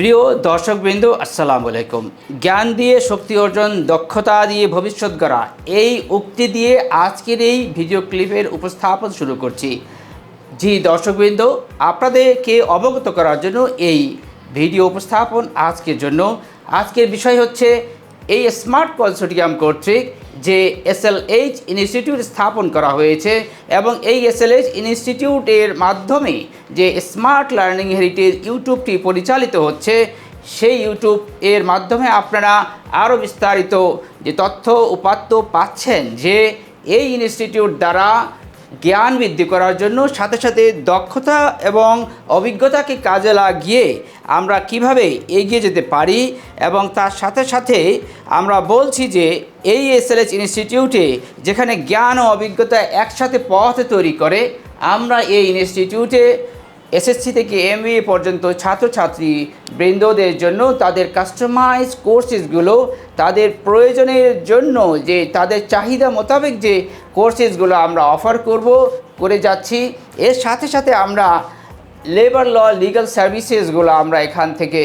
প্রিয় দর্শকবৃন্দ, আসসালামু আলাইকুম। জ্ঞান দিয়ে শক্তি অর্জন, দক্ষতা দিয়ে ভবিষ্যৎ গড়া, এই উক্তি দিয়ে আজকের এই ভিডিও ক্লিপের উপস্থাপন শুরু করছি। জি দর্শকবৃন্দ, আপনাদেরকে অবগত করার জন্য এই ভিডিও উপস্থাপন আজকের বিষয় হচ্ছে এই স্মার্ট কনসোর্টিয়াম কর্তৃক যে এসএলএইচ ইনস্টিটিউট স্থাপন করা হয়েছে এবং এই এসএলএইচ ইনস্টিটিউটের মাধ্যমে যে স্মার্ট লার্নিং হেরিটেজ ইউটিউবটি পরিচালিত হচ্ছে, সেই ইউটিউব এর মাধ্যমে আপনারা আরও বিস্তারিত যে তথ্য উপাত্ত পাচ্ছেন যে এই ইনস্টিটিউট দ্বারা জ্ঞান বৃদ্ধি করার জন্য সাথে সাথে দক্ষতা এবং অভিজ্ঞতাকে কাজে লাগিয়ে আমরা কিভাবে এগিয়ে যেতে পারি। এবং তার সাথে সাথে আমরা বলছি যে এই এসএলএইচ ইনস্টিটিউটে যেখানে জ্ঞান ও অভিজ্ঞতা একসাথে পথ তৈরি করে, আমরা এই ইনস্টিটিউটে এসএসসি থেকে এমবিএ পর্যন্ত ছাত্রছাত্রী বৃন্দদের জন্য তাদের কাস্টমাইজ কোর্সেসগুলো, তাদের প্রয়োজনের জন্য যে তাদের চাহিদা মোতাবেক যে কোর্সেসগুলো আমরা অফার করে যাচ্ছি। এর সাথে সাথে আমরা লেবার ল লিগ্যাল সার্ভিসেসগুলো আমরা এখান থেকে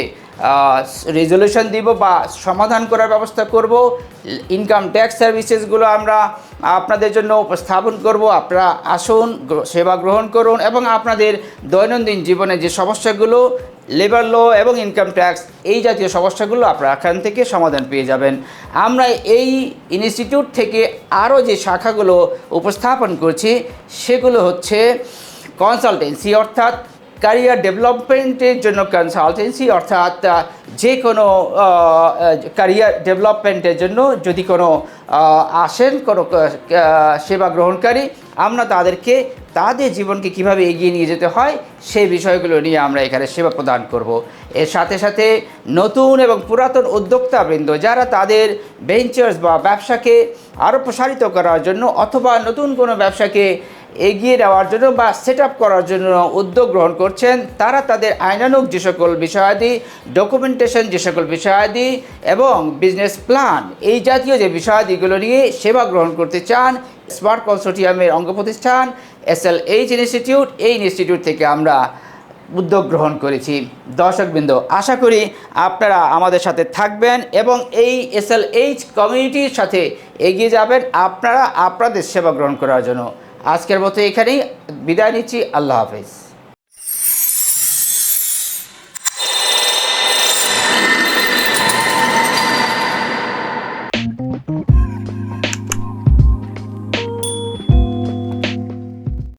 রেজলিউশন দিব বা সমাধান করার ব্যবস্থা করব। ইনকাম ট্যাক্স সার্ভিসেসগুলো আমরা আপনাদের জন্য উপস্থাপন করব। আপনারা আসুন, সেবা গ্রহণ করুন এবং আপনাদের দৈনন্দিন জীবনে যে সমস্যাগুলো, লেবার ল এবং ইনকাম ট্যাক্স, এই জাতীয় সমস্যাগুলো আপনারা এখান থেকে সমাধান পেয়ে যাবেন। আমরা এই ইনস্টিটিউট থেকে আরও যে শাখাগুলো উপস্থাপন করছি সেগুলো হচ্ছে কনসালটেন্সি, অর্থাৎ ক্যারিয়ার ডেভেলপমেন্টের জন্য কনসালটেন্সি, অর্থাৎ যে কোনো ক্যারিয়ার ডেভেলপমেন্টের জন্য যদি কোনো আসেন কোনো সেবা গ্রহণকারী, আমরা তাদেরকে তাদের জীবনকে কিভাবে এগিয়ে নিয়ে যেতে হয় সেই বিষয়গুলো নিয়ে আমরা এখানে সেবা প্রদান করব। এর সাথে সাথে নতুন এবং পুরাতন উদ্যোক্তাবৃন্দ যারা তাদের ভেঞ্চার্স বা ব্যবসাকে আরও প্রসারিত করার জন্য অথবা নতুন কোনো ব্যবসাকে এগিয়ে নেওয়ার জন্য বা সেট আপ করার জন্য উদ্যোগ গ্রহণ করছেন, তারা তাদের আইনানুগ যে সকল বিষয়াদি, ডকুমেন্টেশন যে সকল বিষয়াদি এবং বিজনেস প্ল্যান, এই জাতীয় যে বিষয়াদিগুলো নিয়ে সেবা গ্রহণ করতে চান, স্মার্ট কনসোর্টিয়ামের অঙ্গ প্রতিষ্ঠান এসএলএইচ ইনস্টিটিউট, এই ইনস্টিটিউট থেকে আমরা উদ্যোগ গ্রহণ করেছি। দর্শকবৃন্দ, আশা করি আপনারা আমাদের সাথে থাকবেন এবং এই এসএলএইচ কমিউনিটির সাথে এগিয়ে যাবেন আপনারা আপনাদের সেবা গ্রহণ করার জন্য। আজকের মতো এখানেই বিদায় নিচ্ছি। আল্লাহ হাফেজ।